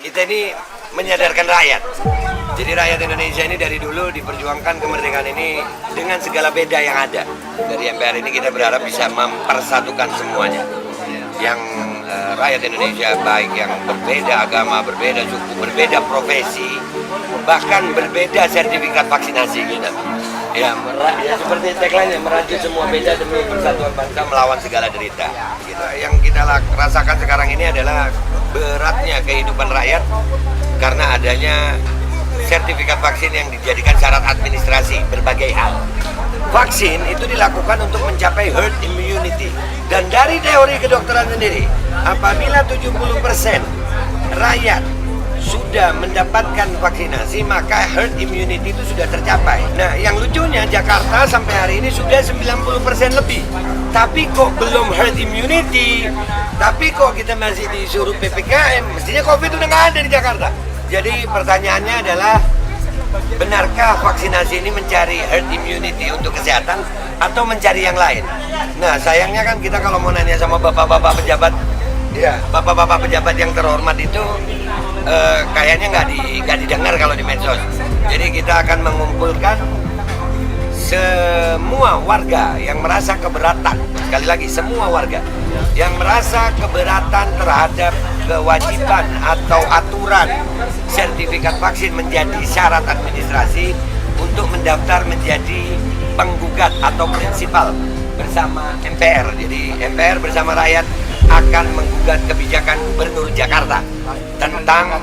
Kita ini menyadarkan rakyat. Jadi rakyat Indonesia ini dari dulu diperjuangkan kemerdekaan ini dengan segala beda yang ada. Dari MPR ini kita berharap bisa mempersatukan semuanya. Yang rakyat Indonesia baik yang berbeda agama, berbeda suku, berbeda profesi, bahkan berbeda sertifikat vaksinasi gitu. Ya seperti tagline-nya, merajut semua beda demi persatuan bangsa melawan segala derita. Gitu. Yang kita rasakan sekarang ini adalah beratnya kehidupan rakyat karena adanya sertifikat vaksin yang dijadikan syarat administrasi berbagai hal. Vaksin itu dilakukan untuk mencapai herd immunity. Dan dari teori kedokteran sendiri, apabila 70% rakyat sudah mendapatkan vaksinasi, maka herd immunity itu sudah tercapai. Nah, yang lucunya Jakarta sampai hari ini sudah 90% lebih. Tapi kok belum herd immunity? Tapi kok kita masih disuruh PPKM? Mestinya COVID udah nggak ada di Jakarta. Jadi pertanyaannya adalah, benarkah vaksinasi ini mencari herd immunity untuk kesehatan atau mencari yang lain? Nah, sayangnya kan kita kalau mau nanya sama bapak-bapak pejabat, ya bapak-bapak pejabat yang terhormat itu kayaknya nggak didengar kalau di medsos. Jadi kita akan mengumpulkan semua warga yang merasa keberatan, sekali lagi semua warga yang merasa keberatan terhadap kewajiban atau aturan sertifikat vaksin menjadi syarat administrasi untuk mendaftar menjadi penggugat atau prinsipal bersama MPR. Jadi MPR bersama rakyat akan menggugat kebijakan Gubernur Jakarta tentang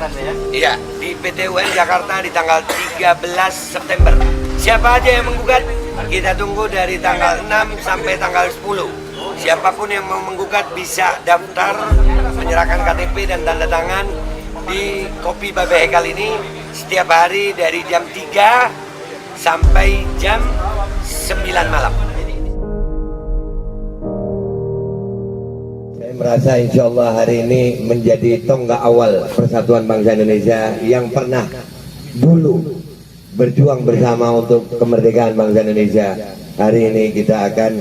di PT UN Jakarta di tanggal 13 September. Siapa aja yang menggugat? Kita tunggu dari tanggal 6 sampai tanggal 10. Siapapun yang mau menggugat bisa daftar, menyerahkan KTP dan tanda tangan di Kopi Babe Hekal ini setiap hari dari jam 3 sampai jam 9 malam. Saya merasa insya Allah hari ini menjadi tonggak awal persatuan bangsa Indonesia yang pernah dulu berjuang bersama untuk kemerdekaan bangsa Indonesia. Hari ini kita akan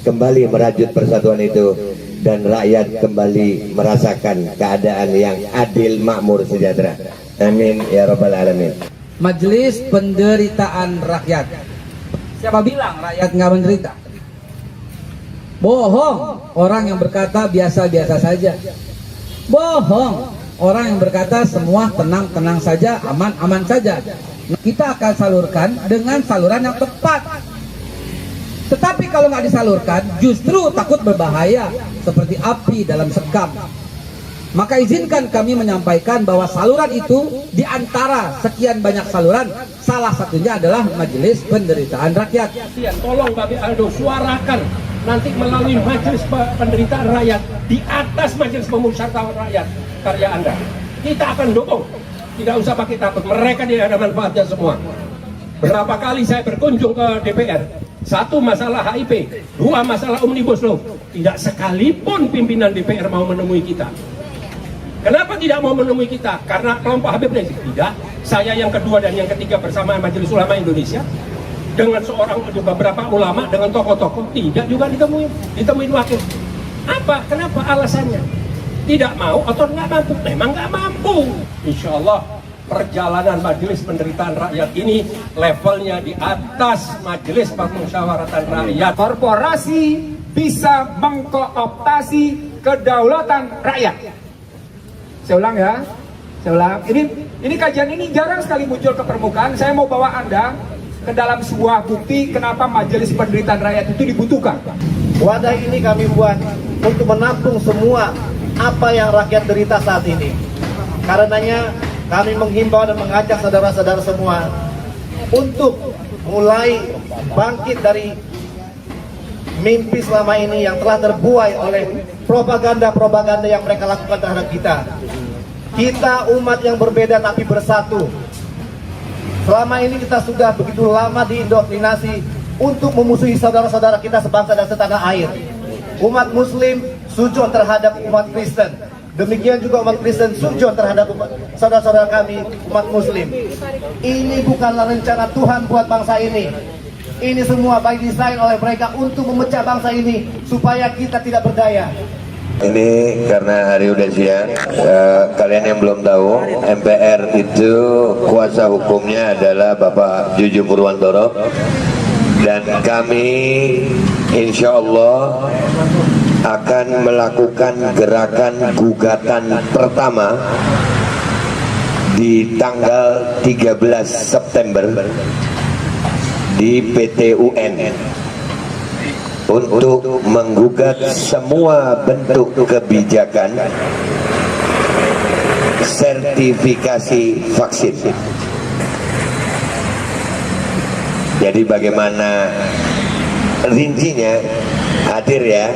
kembali merajut persatuan itu dan rakyat kembali merasakan keadaan yang adil, makmur, sejahtera. Amin ya rabbal alamin. Majelis Penderitaan Rakyat. Siapa bilang rakyat nggak menderita? Bohong orang yang berkata biasa-biasa saja. Bohong orang yang berkata semua tenang-tenang saja, aman-aman saja. Kita akan salurkan dengan saluran yang tepat. Tetapi kalau nggak disalurkan, justru takut berbahaya seperti api dalam sekam. Maka izinkan kami menyampaikan bahwa saluran itu di antara sekian banyak saluran, salah satunya adalah Majelis Penderitaan Rakyat. Tolong Bapak Aldo suarakan nanti melalui Majelis Penderitaan Rakyat di atas Majelis Pemusyawaratan Rakyat karya Anda. Kita akan dukung, tidak usah pakai takut. Mereka tidak ada manfaatnya semua. Berapa kali saya berkunjung ke DPR? Satu masalah HIP, dua masalah Omnibus Law. Tidak sekalipun pimpinan DPR mau menemui kita. Kenapa tidak mau menemui kita? Karena kelompok Habib Rizik tidak. Saya yang kedua dan yang ketiga bersama Majelis Ulama Indonesia dengan beberapa ulama, dengan tokoh-tokoh tidak juga ditemuin wakil. Apa? Kenapa alasannya? Tidak mau atau nggak mampu? Memang nggak mampu. Insya Allah perjalanan Majelis Penderitaan Rakyat ini levelnya di atas Majelis Pemusyawaratan Rakyat. Korporasi bisa mengkooptasi kedaulatan rakyat. Saya ulang ya, saya ulang. Ini kajian ini jarang sekali muncul ke permukaan. Saya mau bawa Anda ke dalam sebuah bukti kenapa Majelis Penderitaan Rakyat itu dibutuhkan. Wadah ini kami buat untuk menampung semua apa yang rakyat derita saat ini. Karenanya kami menghimbau dan mengajak saudara-saudara semua untuk mulai bangkit dari mimpi selama ini yang telah terbuai oleh propaganda-propaganda yang mereka lakukan terhadap kita. Kita umat yang berbeda tapi bersatu. Selama ini kita sudah begitu lama diindoktrinasi untuk memusuhi saudara-saudara kita sebangsa dan setanah air. Umat Muslim sujon terhadap umat Kristen. Demikian juga umat Kristen sujon terhadap saudara-saudara kami umat Muslim. Ini bukanlah rencana Tuhan buat bangsa ini. Ini semua by design oleh mereka untuk memecah bangsa ini supaya kita tidak berdaya. Ini karena hari udah siang, kalian yang belum tahu, MPR itu kuasa hukumnya adalah Bapak Juju Purwantoro, dan kami insya Allah akan melakukan gerakan gugatan pertama di tanggal 13 September di PT UN untuk menggugat semua bentuk kebijakan sertifikasi vaksin. Jadi bagaimana rincinya, hadir ya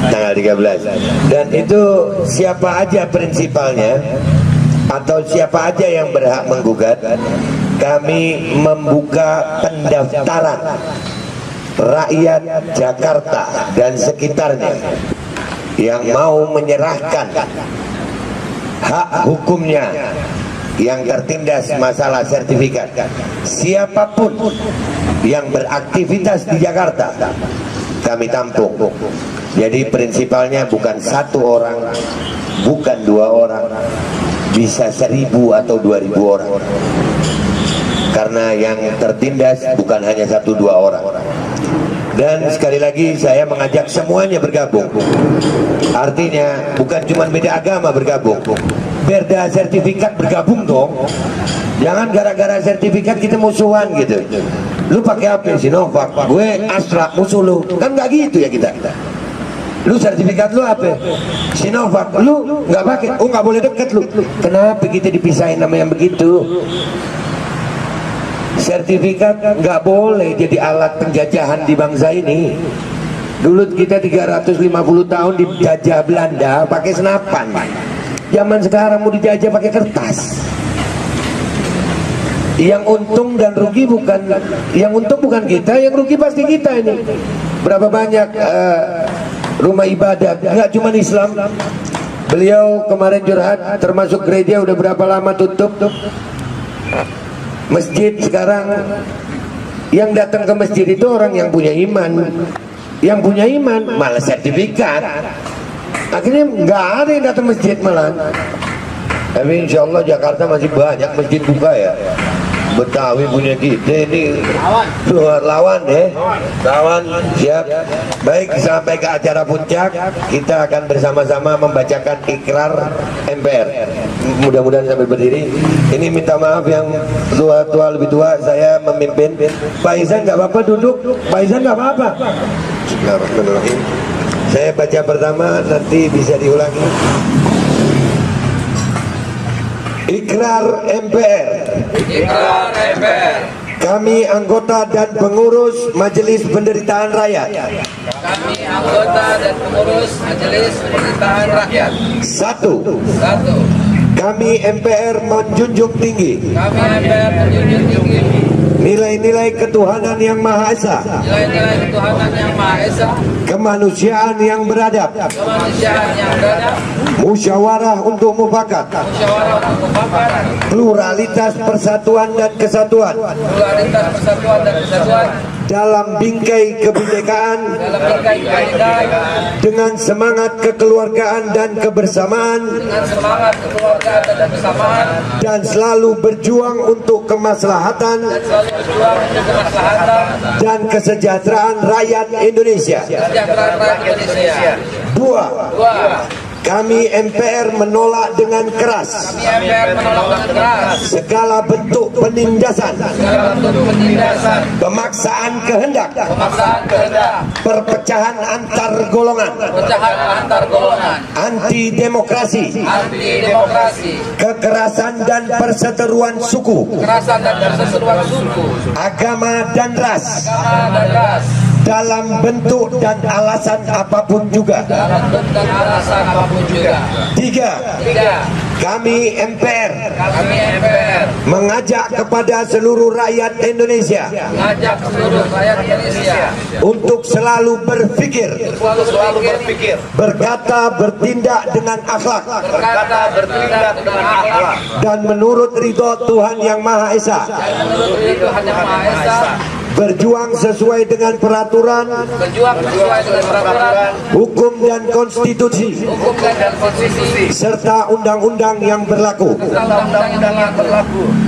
tanggal 13, dan itu siapa aja prinsipalnya atau siapa aja yang berhak menggugat. Kami membuka pendaftaran rakyat Jakarta dan sekitarnya yang mau menyerahkan hak hukumnya yang tertindas masalah sertifikat. Siapapun yang beraktivitas di Jakarta kami tampung. Jadi prinsipalnya bukan satu orang, bukan dua orang, bisa 1.000 atau 2.000 orang. Karena yang tertindas bukan hanya 1-2 orang. Dan sekali lagi saya mengajak semuanya bergabung. Artinya bukan cuma beda agama bergabung, beda sertifikat bergabung dong. Jangan gara-gara sertifikat kita musuhan gitu. Lu pakai apa? Sinovac, gue Astra, musuh lu. Kan nggak gitu ya kita. Lu sertifikat lu apa? Sinovac, lu nggak pakai. Oh, nggak boleh deket lu. Kenapa kita dipisahin nama yang begitu? Sertifikat nggak boleh jadi alat penjajahan di bangsa ini. Dulu kita 350 tahun dijajah Belanda pakai senapan. Zaman sekarang mau dijajah pakai kertas. Yang untung dan rugi bukan, yang untung bukan kita, yang rugi pasti kita ini. Berapa banyak rumah ibadah, nggak cuma Islam. Beliau kemarin curhat, termasuk gereja udah berapa lama tutup. Masjid sekarang yang datang ke masjid itu orang yang punya iman. Yang punya iman malah sertifikat. Akhirnya nggak ada yang datang masjid malah. Tapi insya Allah Jakarta masih banyak masjid buka ya. Betawi punya kita ini lawan ya, lawan siap. Baik, sampai ke acara puncak kita akan bersama-sama membacakan ikrar MPR. Mudah-mudahan sambil berdiri. Ini minta maaf yang tua-tua lebih tua, saya memimpin. Pak Izan nggak apa-apa duduk, Pak Izan nggak apa-apa. Bismillahirrahmanirrahim. Saya baca pertama, nanti bisa diulangi. Ikrar MPR. Ikrar MPR. Kami anggota dan pengurus Majelis Penderitaan Rakyat. Kami anggota dan pengurus Majelis Penderitaan Rakyat. Satu. Kami MPR menjunjung tinggi Kami MPR menjunjung tinggi nilai-nilai ketuhanan yang Maha Esa, nilai-nilai ketuhanan yang Maha Esa, kemanusiaan yang beradab, kemanusiaan yang beradab, musyawarah untuk mufakat, musyawarah untuk mufakat, pluralitas persatuan dan kesatuan, pluralitas persatuan dan kesatuan, dalam bingkai kebinekaan, dalam bingkai kebinekaan, dengan semangat kekeluargaan dan kebersamaan, dengan semangat kekeluargaan dan kebersamaan, dan selalu berjuang untuk kemaslahatan dan selalu berjuang untuk kemaslahatan dan kesejahteraan rakyat Indonesia. kesejahteraan rakyat Indonesia. Dua, Dua, kami MPR menolak dengan keras kami MPR menolak dengan keras segala bentuk penindasan, segala bentuk penindasan, pemaksaan kehendak, pemaksaan kehendak, perpecahan antar golongan, pecahan antar golongan, anti demokrasi, anti demokrasi, kekerasan dan perseteruan suku, kekerasan dan perseteruan suku, agama dan ras, agama dan ras, dalam bentuk dan alasan apapun juga. dalam bentuk dan alasan apapun juga. Tiga, kami MPR Kami MPR mengajak kepada seluruh rakyat Indonesia mengajak seluruh rakyat Indonesia untuk selalu berpikir, selalu berpikir, berkata, bertindak dengan akhlak, berkata, bertindak dengan akhlak, dan menurut ridho Tuhan Yang Maha Esa, dan menurut Tuhan Yang Maha Esa, berjuang sesuai dengan peraturan, hukum dan konstitusi, serta undang-undang yang berlaku.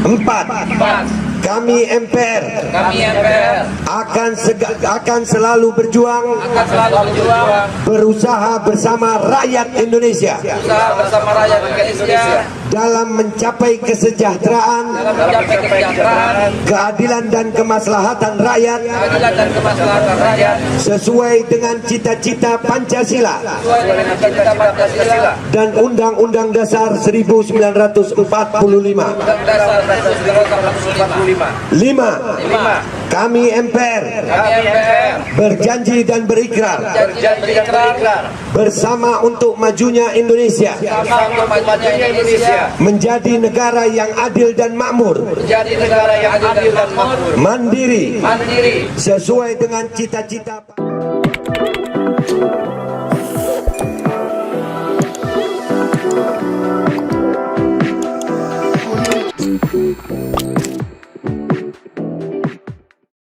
4. Kami MPR akan selalu berjuang, berusaha bersama rakyat Indonesia dalam mencapai kesejahteraan, keadilan dan kemaslahatan rakyat sesuai dengan cita-cita Pancasila dan Undang-Undang Dasar 1945. 5. Kami MPR berjanji dan berikrar bersama untuk majunya Indonesia menjadi negara yang adil dan makmur, mandiri, sesuai dengan cita-cita